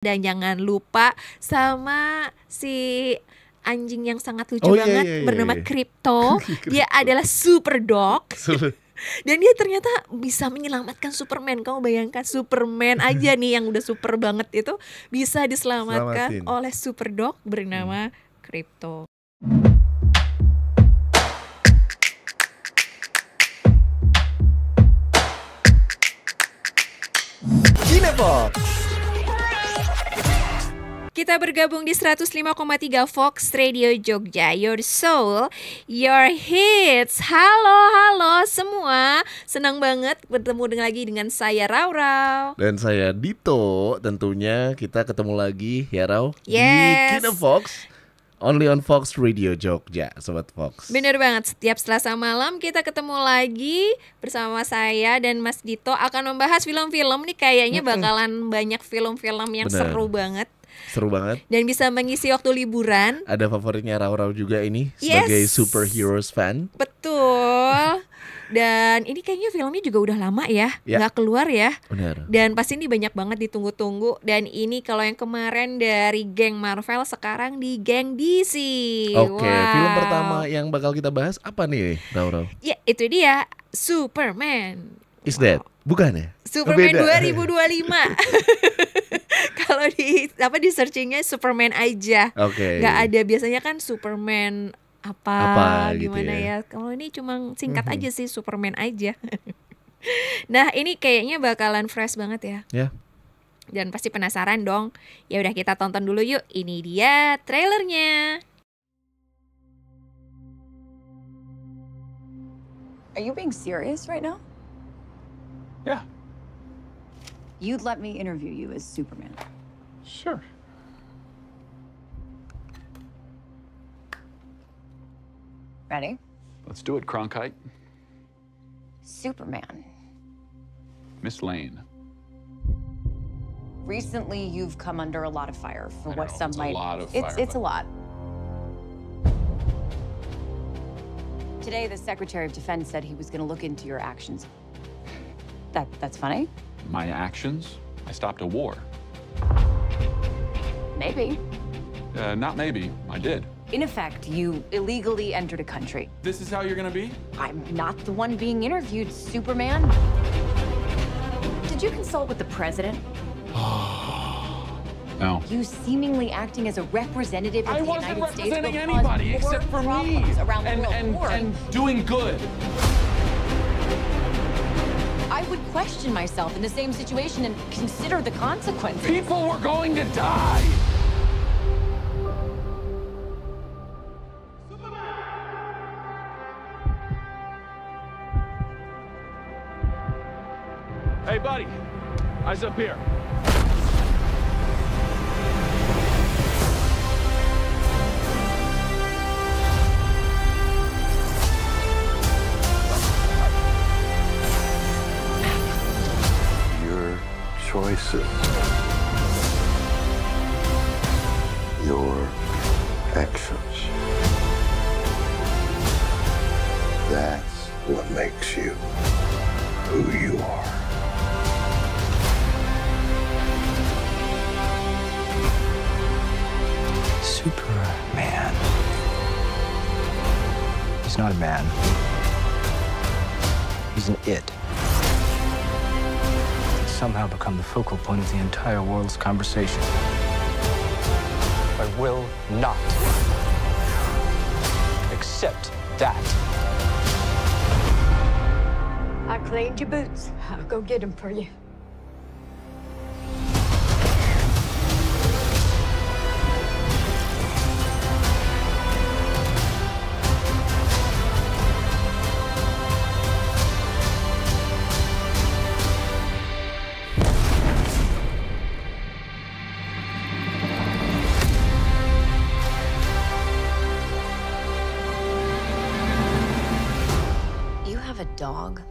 Dan jangan lupa sama si anjing yang sangat lucu Oh, iya, banget iya, iya, bernama iya. Crypto. Dia adalah super dog. Sulit. Dan dia ternyata bisa menyelamatkan Superman. Kamu bayangkan Superman aja nih yang udah super banget itu bisa diselamatkan Selamatin. oleh super dog bernama Crypto. Cinefox. Kita bergabung di 105,3 Fox Radio Jogja, your soul, your hits. Halo semua, senang banget bertemu lagi dengan saya Rau. Dan saya Dito. Tentunya kita ketemu lagi ya Rau di Yes. Cinefox. Only on Fox Radio Jogja, Sobat Fox. Bener banget, setiap Selasa malam kita ketemu lagi bersama saya dan Mas Dito akan membahas film-film nih. Kayaknya bakalan banyak film-film yang Bener. seru banget Seru banget. dan bisa mengisi waktu liburan. Ada favoritnya Rau juga ini Yes. sebagai superheroes fan. Betul. Dan ini kayaknya filmnya juga udah lama ya, Ya. nggak keluar ya. Benar. Dan pasti ini banyak banget ditunggu-tunggu. Dan ini kalau yang kemarin dari geng Marvel, sekarang di geng DC. Oke, Wow. film pertama yang bakal kita bahas apa nih, Rau? Ya itu dia, Superman. Is that? Bukan ya? Superman Beda. 2025. Kalau di searchingnya Superman aja. Oke. Nggak ada, biasanya kan Superman apa gitu gimana ya. ya. Kalau ini cuma singkat aja sih, Superman aja. Nah, ini kayaknya bakalan fresh banget ya. Ya. Dan pasti penasaran dong. Ya udah, kita tonton dulu yuk. Ini dia trailernya. Are you being serious right now? Yeah, You'd let me interview you as Superman. sure. Ready? Let's do it, Cronkite. Superman. Miss Lane. Recently, you've come under a lot of fire for I what know, some it's a might. lot of it's fire, it's a but- lot. Today, the Secretary of Defense said he was going to look into your actions. That's funny. My actions? I stopped a war. Maybe. Not maybe, I did. In effect, you illegally entered a country. This is how you're gonna be? I'm not the one being interviewed, Superman. Did you consult with the president? No. You seemingly acting as a representative of I the wasn't United States representing will anybody cause more except for me. problems around the And, world. and, and doing good. I would question myself in the same situation and consider the consequences. People were going to die. Hey, buddy. Eyes up here. Your choices, your actions. That's what makes you who you are. Superman. He's not a man. He's an it. He's somehow become the focal point of the entire world's conversation. I will not accept that. I cleaned your boots. I'll go get them for you. You have a dog?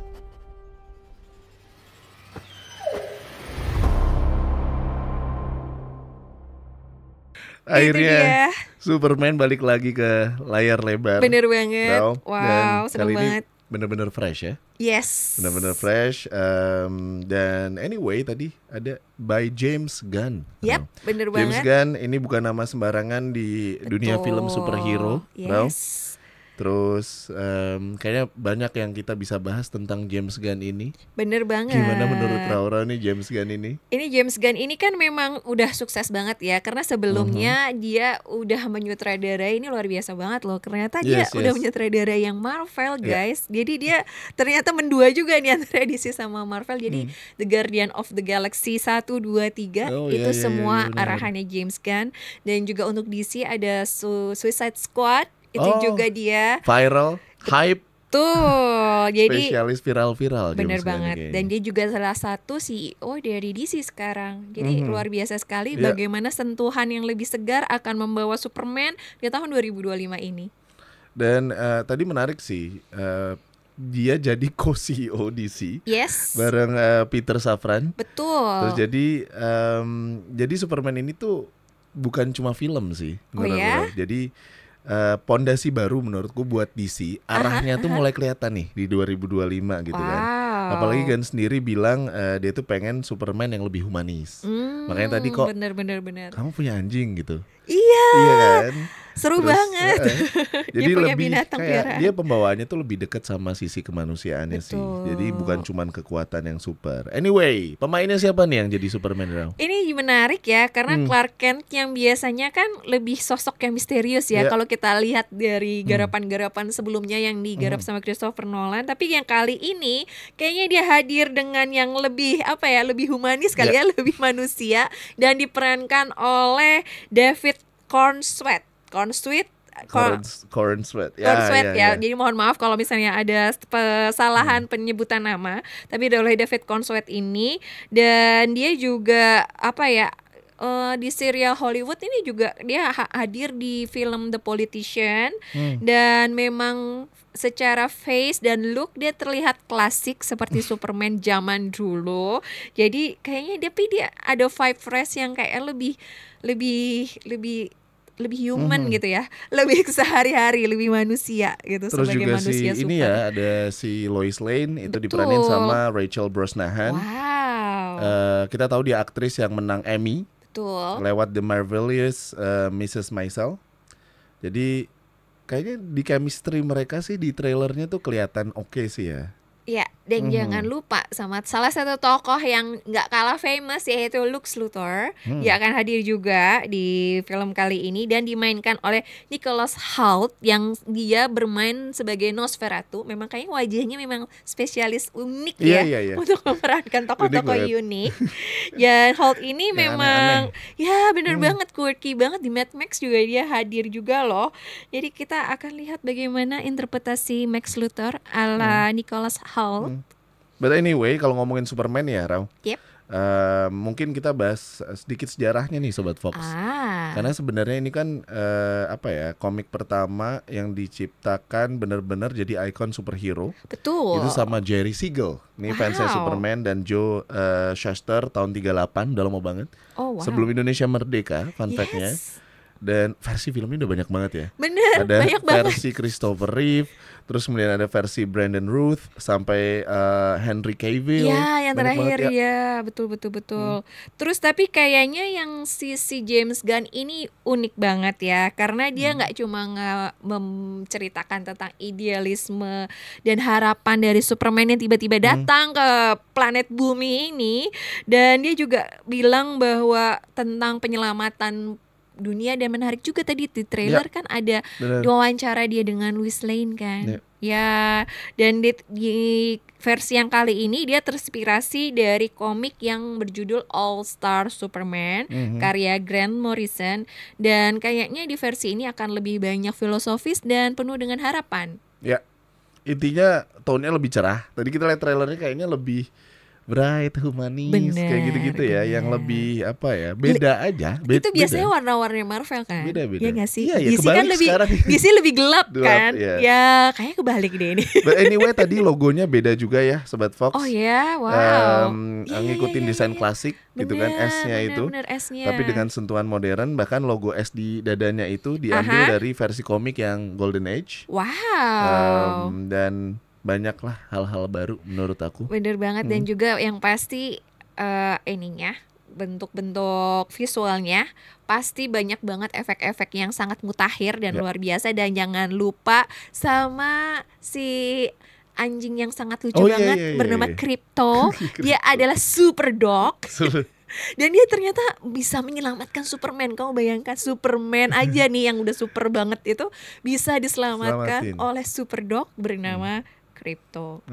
Akhirnya dia. Superman balik lagi ke layar lebar. Bener banget. Rau. Wow, Dan seneng kali ini banget. bener-bener fresh ya. Yes. Bener-bener fresh. Dan anyway tadi ada by James Gunn. Yap, bener James banget. Gunn ini bukan nama sembarangan di dunia Betul. film superhero, Rau. Yes. Terus kayaknya banyak yang kita bisa bahas tentang James Gunn ini. Bener banget. Gimana menurut Raura nih James Gunn ini? Ini James Gunn ini kan memang udah sukses banget ya, karena sebelumnya dia udah menyutradarai, ini luar biasa banget loh. Ternyata dia Yes, udah yes. menyutradarai yang Marvel, guys. Jadi dia ternyata mendua juga nih antara DC sama Marvel. Jadi The Guardian of the Galaxy 1, 2, 3 Oh, itu iya, iya, semua iya, benar. arahannya James Gunn. Dan juga untuk DC ada Suicide Squad, itu Oh. juga dia. Viral, hype, Tuh, jadi spesialis viral-viral. bener James Gunn banget. kayaknya. Dan dia juga salah satu CEO dari DC sekarang. Jadi luar biasa sekali Iya. bagaimana sentuhan yang lebih segar akan membawa Superman di tahun 2025 ini. Dan tadi menarik sih, dia jadi co-CEO DC Yes. bareng Peter Safran. Betul. Terus jadi Superman ini tuh bukan cuma film sih menurut ya? gue. Jadi pondasi baru menurutku buat DC. Arahnya tuh mulai kelihatan nih di 2025 gitu kan. Wow. Apalagi Gunn sendiri bilang dia tuh pengen Superman yang lebih humanis. Makanya tadi kok bener. kamu punya anjing gitu. Iya. Iya kan? Seru Terus, banget. Jadi punya lebih binatang kayak peliharaan. dia pembawaannya tuh lebih dekat sama sisi kemanusiaannya sih. Betul. Jadi bukan cuman kekuatan yang super. Anyway, pemainnya siapa nih yang jadi Superman, Rao? Ini menarik ya, karena Clark Kent yang biasanya kan lebih sosok yang misterius ya. Ya. Kalau kita lihat dari garapan-garapan sebelumnya yang digarap sama Christopher Nolan, tapi yang kali ini kayaknya dia hadir dengan yang lebih apa ya, lebih humanis kali ya, lebih manusia, dan diperankan oleh David Cornsweet. Cornsweet. Cornsweet ya. Jadi mohon maaf kalau misalnya ada kesalahan penyebutan nama, tapi oleh David Cornsweet ini, dan dia juga apa ya, di serial Hollywood ini juga dia hadir di film The Politician, dan memang secara face dan look dia terlihat klasik seperti Superman zaman dulu. Jadi kayaknya dia ada vibe fresh yang kayak lebih human gitu ya, lebih sehari-hari, lebih manusia gitu. Terus sebagai juga manusia si super. ini ya, ada si Lois Lane itu Betul. diperanin sama Rachel Brosnahan. Wow. Kita tahu dia aktris yang menang Emmy Betul. lewat The Marvelous Mrs. Maisel. Jadi kayaknya di chemistry mereka sih di trailernya tuh kelihatan oke sih ya. Ya, dan jangan lupa sama salah satu tokoh yang nggak kalah famous, yaitu Lex Luthor. Dia akan hadir juga di film kali ini dan dimainkan oleh Nicholas Hoult yang dia bermain sebagai Nosferatu. Memang kayaknya wajahnya memang spesialis unik ya Iya. untuk memerankan tokoh-tokoh banget. unik. Dan Hoult ini Yang memang aneh-aneh. ya bener banget, quirky banget. Di Mad Max juga dia hadir juga loh. Jadi kita akan lihat bagaimana interpretasi Max Luthor ala Nicholas Hoult. But anyway, kalau ngomongin Superman ya, Rao. Yep. Mungkin kita bahas sedikit sejarahnya nih Sobat Fox. Karena sebenarnya ini kan komik pertama yang diciptakan benar-benar jadi ikon superhero. Betul. Itu sama Jerry Siegel. Ini fansnya Wow. Superman dan Joe Shuster tahun 38, udah lama banget. Oh wow. Sebelum Indonesia merdeka, fun Yes. fact-nya. Dan versi filmnya udah banyak banget ya. Bener, Ada banyak banget. versi Christopher Reeve, terus kemudian ada versi Brandon Routh sampai Henry Cavill. Ya, yang Banyak terakhir banget ya, betul. Terus tapi kayaknya yang si James Gunn ini unik banget ya, karena dia nggak cuma menceritakan tentang idealisme dan harapan dari Superman yang tiba-tiba datang ke planet bumi ini, dan dia juga bilang bahwa tentang penyelamatan dunia. Dan menarik juga tadi di trailer kan ada benar. wawancara dia dengan Lois Lane kan. Ya, dan di versi yang kali ini dia terinspirasi dari komik yang berjudul All Star Superman karya Grant Morrison, dan kayaknya di versi ini akan lebih banyak filosofis dan penuh dengan harapan. Ya, intinya tone-nya lebih cerah. Tadi kita lihat trailernya kayaknya lebih bright, humanis, Bener, kayak gitu-gitu ya, yang lebih beda aja. Itu biasanya warna-warna Marvel kan? Beda-beda. Ya nggak sih? Iya, DC kan kebalik lebih sekarang. DC lebih gelap kan? Iya. Ya, kayaknya kebalik deh ini. But anyway, tadi logonya beda juga ya, Sobat Fox. Oh ya, wow. Ngikutin desain klasik gitu kan, S-nya itu. Bener, S-nya. Tapi dengan sentuhan modern, bahkan logo S di dadanya itu diambil dari versi komik yang Golden Age. Wow. Dan banyaklah hal-hal baru menurut aku. Bener banget. Dan juga yang pasti ininya, bentuk-bentuk visualnya pasti banyak banget efek-efek yang sangat mutakhir dan luar biasa. Dan jangan lupa sama si anjing yang sangat lucu banget bernama Crypto. Dia adalah super dog. Dan dia ternyata bisa menyelamatkan Superman. Kamu bayangkan Superman aja nih yang udah super banget itu bisa diselamatkan oleh super dog bernama Crypto.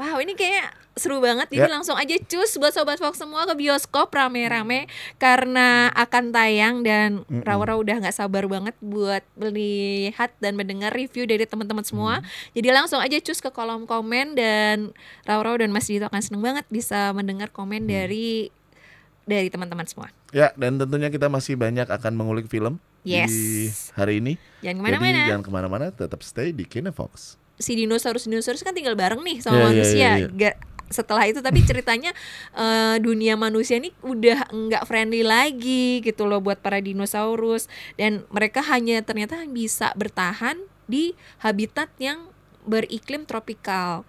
Wow, ini kayak seru banget. Jadi langsung aja cus buat Sobat Fox semua ke bioskop rame-rame karena akan tayang. Dan Raura udah gak sabar banget buat melihat dan mendengar review dari teman-teman semua. Jadi langsung aja cus ke kolom komen. Dan Raura dan Mas Dito akan seneng banget bisa mendengar komen dari teman-teman semua. Ya, dan tentunya kita masih banyak akan mengulik film di hari ini. Jangan kemana-mana. Jadi jangan kemana-mana, tetap stay di Kinefox. Si dinosaurus kan tinggal bareng nih sama manusia. Setelah itu tapi ceritanya dunia manusia ini udah nggak friendly lagi gitu loh buat para dinosaurus. Dan mereka hanya ternyata bisa bertahan di habitat yang beriklim tropikal.